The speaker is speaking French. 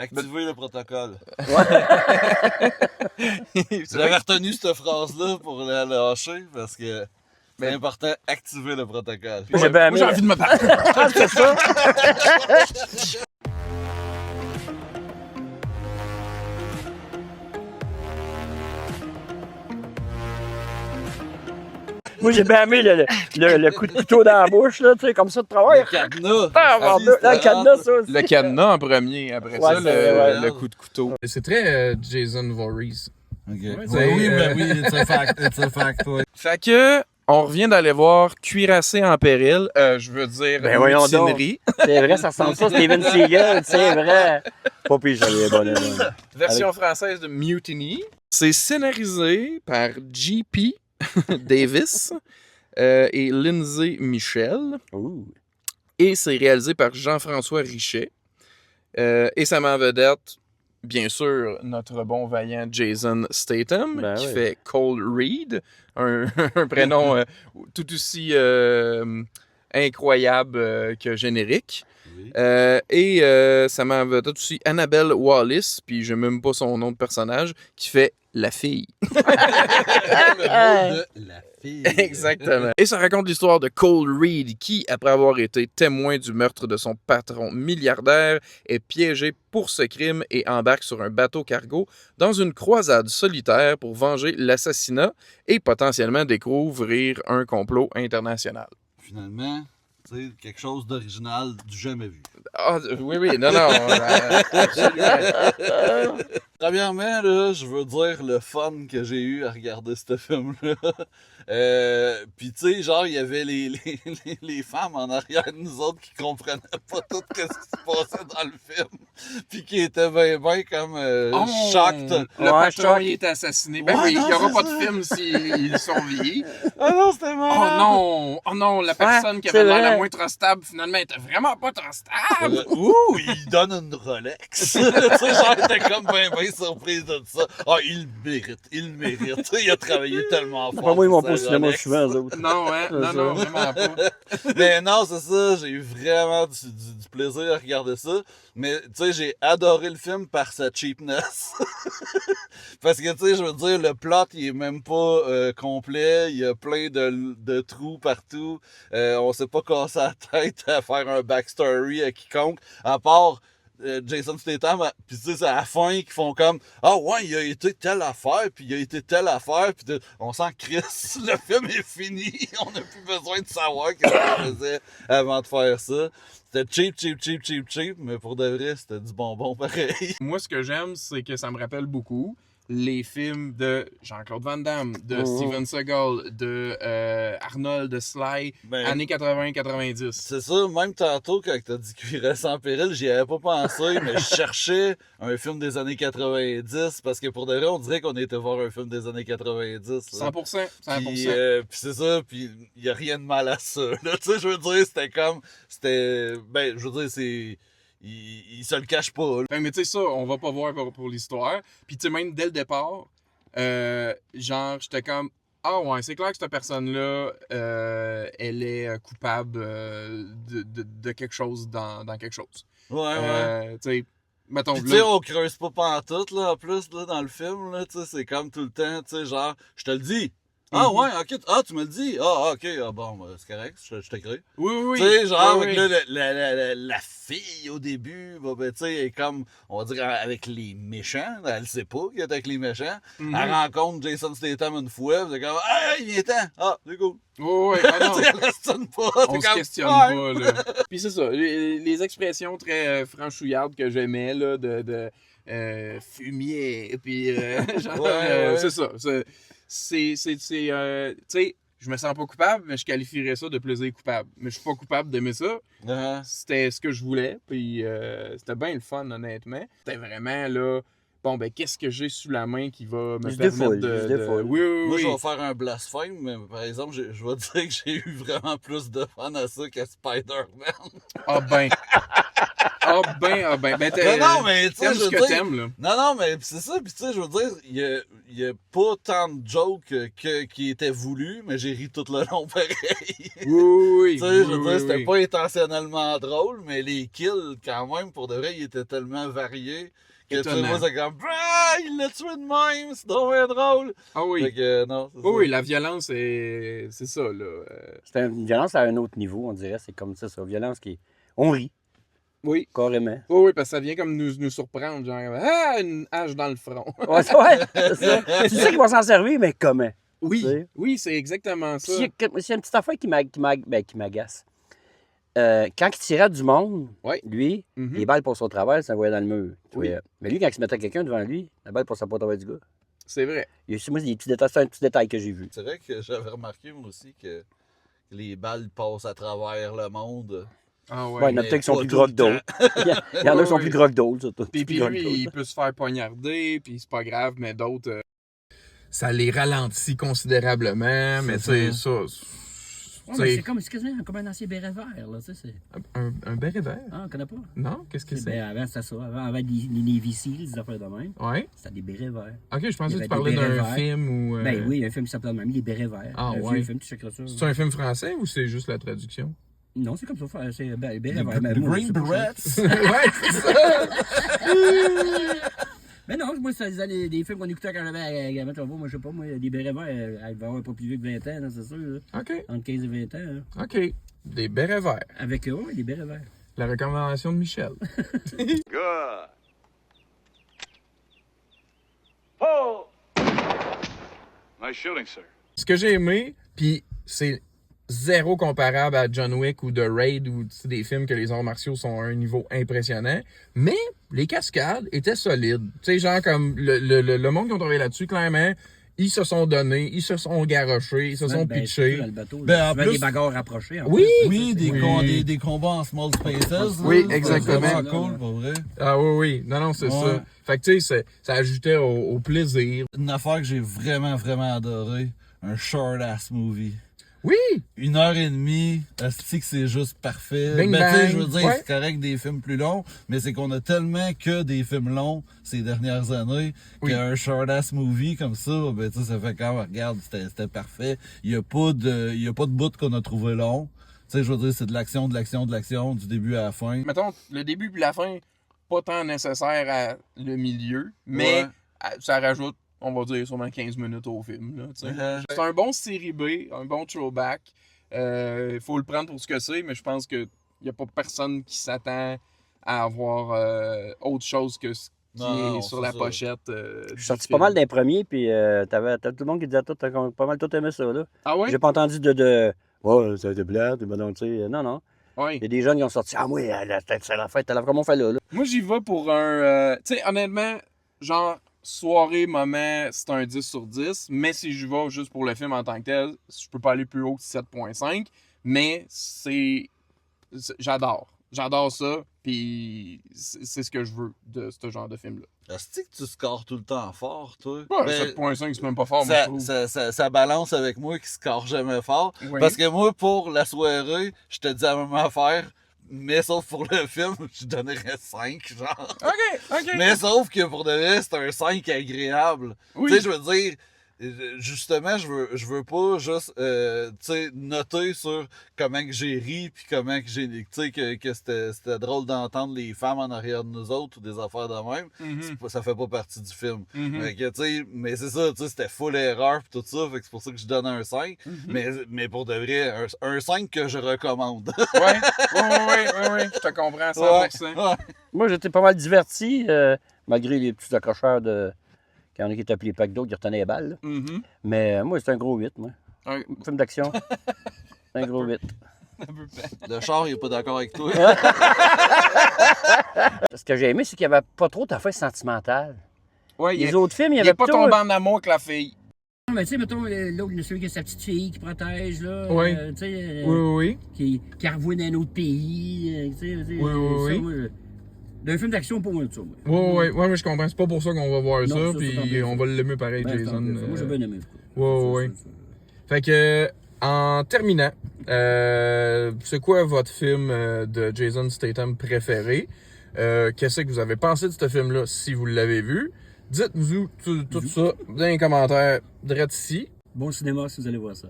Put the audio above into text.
Activer le protocole. Ouais. J'avais retenu cette phrase-là pour la lâcher parce que c'est important, activer le protocole. J'ai bien aimé. J'ai envie de me battre. Ah, c'est ça. Moi, j'ai bien aimé le coup de couteau dans la bouche, là, tu sais, comme ça de travail. Le cadenas. Ah, le cadenas, ça aussi. Le cadenas en premier, après Ouais, ça, c'est le coup de couteau. C'est très Jason Voorhees. Ok. Ouais, Oui, mais oui, it's a fact, ouais. Fait que, on revient d'aller voir Cuirassé en péril, je veux dire, Ben voyons donc. mutinerie. C'est vrai, ça ressemble ça, Steven Seagal, c'est vrai. Pas pire, j'avais bonne. Version française de Mutiny. C'est scénarisé par J.P. Davis et Lindsay Michel. Ouh. Et c'est réalisé par Jean-François Richet. Et ça met en vedette, bien sûr, notre bon vaillant Jason Statham, Ben qui oui. fait Cole Reed, un prénom tout aussi incroyable que générique. Oui. Et ça met en vedette aussi Annabelle Wallis, puis je n'ai même pas son nom de personnage, qui fait la fille. Le rôle de la fille. Exactement. Et ça raconte l'histoire de Cole Reed qui, après avoir été témoin du meurtre de son patron milliardaire, est piégé pour ce crime et embarque sur un bateau cargo dans une croisade solitaire pour venger l'assassinat et potentiellement découvrir un complot international. Finalement, tu sais, quelque chose d'original du jamais vu. Ah, oui, non, absolument. Premièrement, là, je veux dire le fun que j'ai eu à regarder ce film-là. Puis tu sais, genre, il y avait les femmes en arrière de nous autres qui comprenaient pas tout ce qui se passait dans le film. Puis qui étaient bien comme shocked. Le Ouais, patron, choc. il est assassiné. Ben Ouais, oui, il non, n'y aura c'est pas ça. de film s'ils survivent. Ah non, c'était malade! Oh non, la personne qui c'est avait l'air vrai. la moins trustable, finalement, était vraiment pas trustable. Ouh, il donne une Rolex. Tu sais, genre, j'étais comme bien surprise de ça. Ah, il le mérite. Tu sais, il a travaillé tellement fort. Pas moi, ils m'ont pour pas au sa cinéma Rolex. souvent, eux autres. Non, hein? Non, vraiment pas. Mais non, c'est ça, j'ai eu vraiment du plaisir à regarder ça. Mais tu sais, j'ai adoré le film par sa cheapness. Parce que tu sais, je veux dire, le plot, il est même pas complet. Il y a plein de trous partout. On s'est pas cassé la tête à faire un backstory à quiconque. À part Jason Statham, puis tu sais, c'est à la fin qu'ils font comme ah ouais, il a été telle affaire, puis il a été telle affaire, puis on s'en crisse, le film est fini, on n'a plus besoin de savoir qu'est-ce qu'il faisait avant de faire ça. C'était cheap, mais pour de vrai, c'était du bonbon pareil. Moi, ce que j'aime, c'est que ça me rappelle beaucoup les films de Jean-Claude Van Damme, de Steven Seagal, de Arnold, de Sly, Ben, années 80-90. c'est ça, même tantôt, quand t'as dit Cuirassé en péril, j'y avais pas pensé, mais je cherchais un film des années 90, parce que pour de vrai, on dirait qu'on était voir un film des années 90. Là. 100%. Puis c'est ça, puis il y a rien de mal à ça. Là, tu sais, je veux dire, ben, je veux dire, c'est... Il se le cache pas. Là. Ben, mais tu sais, ça, on va pas voir pour l'histoire. Puis tu sais, même dès le départ, genre, j'étais comme, ah ouais, c'est clair que cette personne-là, elle est coupable de quelque chose dans quelque chose. Ouais. Tu sais, mettons, Puis tu sais, on creuse pas pantoute, là, en plus, là, dans le film, là, tu sais, c'est comme tout le temps, tu sais, genre, je te le dis. Ah ouais, ok, tu me le dis. Ah ok, bon, ben, c'est correct, je t'écris. Oui. Tu sais, genre, oui, avec là, la fille au début, ben, tu sais, elle est comme, on va dire, avec les méchants, elle sait pas qu'il est avec les méchants. Elle rencontre Jason Statham une fois, c'est comme, hey, il est temps. Ah, c'est cool. Oui, ah non. Tu sais, elle questionne pas. On se questionne ouais. pas, là. Puis c'est ça, les expressions très franchouillardes que j'aimais, là, de fumier, puis genre, Ouais. c'est ça. Tu sais, je me sens pas coupable, mais je qualifierais ça de plaisir coupable. Mais je suis pas coupable d'aimer ça. Uh-huh. C'était ce que je voulais, puis c'était bien le fun, honnêtement. C'était vraiment, là, bon, ben, qu'est-ce que j'ai sous la main qui va me Je permettre défoule, je défoule. Oui. Moi, je vais faire un blasphème, mais par exemple, je vais dire que j'ai eu vraiment plus de fun à ça qu'à Spider-Man. Ah ben. Ben, Non, mais tu sais, t'aimes je ce veux que dire... t'aimes, là. Non, mais c'est ça, puis tu sais, je veux dire, y a pas tant de jokes qui étaient voulus, mais j'ai ri tout le long pareil. Oui, Tu sais, je veux dire, c'était pas intentionnellement drôle, mais les kills, quand même, pour de vrai, ils étaient tellement variés que tu sais, moi, c'est comme, ah, il l'a tué de même, c'est donc bien drôle. Ah oui. Fait que, non, c'est ça. Oui, la violence, c'est ça, là. C'est une violence à un autre niveau, on dirait. C'est comme ça, violence qui. On rit, Oui. carrément. Oui, parce que ça vient comme nous surprendre, genre, ah, une hache dans le front. Ouais, c'est ça. Tu sais qu'ils vont s'en servir, mais comment? Oui, Tu sais. oui, c'est exactement ça. Puis c'est une petite affaire qui m'agace. Quand il tirait du monde, Ouais. lui, Mhm. les balles passent au travers, ça voyait dans le mur. Tu Oui. vois. Mais lui, quand il se mettait quelqu'un devant lui, la balle passait pas au travers du gars. C'est vrai. Moi, c'est un petit détail que j'ai vu. C'est vrai que j'avais remarqué, moi aussi, que les balles passent à travers le monde. Ah Ouais, il y en a mais peut-être qui sont pas plus tout gros le que d'autres. Il y en a qui sont Oui. plus gros que d'autres, ça. Puis Plus gros que lui, d'autres. il peut se faire poignarder, puis c'est pas grave, mais d'autres... ça les ralentit considérablement, mais tu sais, ça... Ouais, mais c'est comme un ancien béret vert, là, tu sais. Un béret vert? Ah, on connaît pas? Non? Qu'est-ce que c'est? Ben, avant, c'était ça. Avant les Navy Seals, des affaires de même. Ouais? C'était des bérets verts. Ok, je pensais Il que y tu avait parlais des d'un bérets verts. film ou... Ben oui, un film qui s'appelle Mamie, les bérets verts. Ah, Un ouais. vieux film, tu checkeras ça. C'est un film français ou c'est juste la traduction? Non, c'est comme ça. C'est les bérets verts. The Ben, moi, Green je sais pas. Berets. Ouais, c'est ça! Mais non, moi, c'est des films qu'on écoutait quand j'avais gamin. Moi, je sais pas, moi, des bérets verts, elle va avoir pas plus vieux que 20 ans, là, c'est sûr. Là. Ok, Entre 15 et 20 ans. Là. ok. Des bérets verts. Avec eux, des bérets verts. La recommandation de Michel. Good. Nice shooting, sir. Ce que j'ai aimé, puis c'est zéro comparable à John Wick ou The Raid ou des films que les arts martiaux sont à un niveau impressionnant, mais les cascades étaient solides. Tu sais, genre comme le monde qui ont travaillé là-dessus, clairement, ils se sont donnés, ils se sont garochés, ils se sont pitchés. Dans le bateau, Ben, en souvent plus- des bagarres rapprochées. Oui! Oui, des combats en small spaces. Oui, là. exactement. C'est vraiment cool, pour vrai. Ah oui, oui. Non, non, c'est Ouais. ça. Fait que tu sais, ça ajoutait au plaisir. Une affaire que j'ai vraiment, vraiment adoré. Un short-ass movie. Oui! 1h30, asti que c'est juste parfait. Bing Ben, tu sais, bang, je veux dire, ouais. c'est correct des films plus longs, mais c'est qu'on a tellement que des films longs ces dernières années Oui. qu'un short-ass movie comme ça, ben, tu sais, ça fait quand même, regarde, c'était parfait. Il y a pas de bout qu'on a trouvé long. Tu sais, je veux dire, c'est de l'action, du début à la fin. Mettons, le début puis la fin, pas tant nécessaire à le milieu, mais Ouais. ça rajoute, on va dire, sûrement 15 minutes au film. Là, tu sais. C'est un bon série B, un bon throwback. Il faut le prendre pour ce que c'est, mais je pense qu'il n'y a pas personne qui s'attend à avoir autre chose que ce qui Non, est sur c'est la ça. pochette. Je suis sorti pas mal d'un premier, puis t'as tout le monde qui disait t'as pas mal tout aimé ça, là. Ah ouais? J'ai pas entendu ouais, ça a été blade, ben non, tu sais, non. Ouais. Il y a des jeunes qui ont sorti, ah, moi, c'est la fête, comment on fait là? Moi, j'y vais pour un... tu sais, honnêtement, genre, soirée, moment, c'est un 10 sur 10. Mais si j'y vais juste pour le film en tant que tel, je peux pas aller plus haut que 7.5. Mais j'adore. J'adore ça. Puis c'est ce que je veux de ce genre de film-là. Asti que tu scores tout le temps fort, toi? Ouais, Ben, 7.5, c'est même pas fort, moi, je ça trouve. balance avec moi qui score jamais fort. Oui. Parce que moi, pour la soirée, je te dis la même affaire, mais sauf pour le film, je donnerais 5, genre. OK. Mais sauf que pour de vrai, c'est un 5 agréable. Oui. Tu sais, je veux dire, justement, je veux pas juste, tu sais, noter sur comment que j'ai ri, puis comment que j'ai, tu sais, que c'était drôle d'entendre les femmes en arrière de nous autres ou des affaires de même. Ça fait pas partie du film. Mhm. Fait que, tu sais, mais c'est ça, tu sais, c'était full erreur pis tout ça, fait que c'est pour ça que je donne un 5. Mais pour de vrai, un 5 que je recommande. Ouais, je te comprends 100%. Ouais. Moi, j'étais pas mal diverti, malgré les petits accrocheurs de. Quand il y en a qui étaient appelés pack d'autres qui retenaient les balles. Là. Mhm. Mais moi, c'est un gros 8, moi. Un- Film d'action. C'est un gros 8. Le char, il est pas d'accord avec toi. Ce que j'ai aimé, c'est qu'il n'y avait pas trop d'affaires sentimentales. Ouais, Les autres films, il y il avait est pas plutôt- tombé en amour avec la fille. Non, mais tu sais, mettons, l'autre, celui qui a sa petite fille qui protège, là. Oui. Tu sais, Oui. qui a revoit dans un autre pays. Tu sais, Oui. ça, moi, d'un film d'action, pour moi, ça. Moi. Ouais, mais je comprends. C'est pas pour ça qu'on va voir Non, ça, ça, c'est puis bien on ça. va l'aimer pareil, Ben, Jason. moi, j'ai bien aimé. Ouais. Fait que, en terminant, c'est quoi votre film de Jason Statham préféré? Qu'est-ce que vous avez pensé de ce film-là si vous l'avez vu? Dites-nous tout ça dans les commentaires direct ici. Bon cinéma si vous allez voir ça.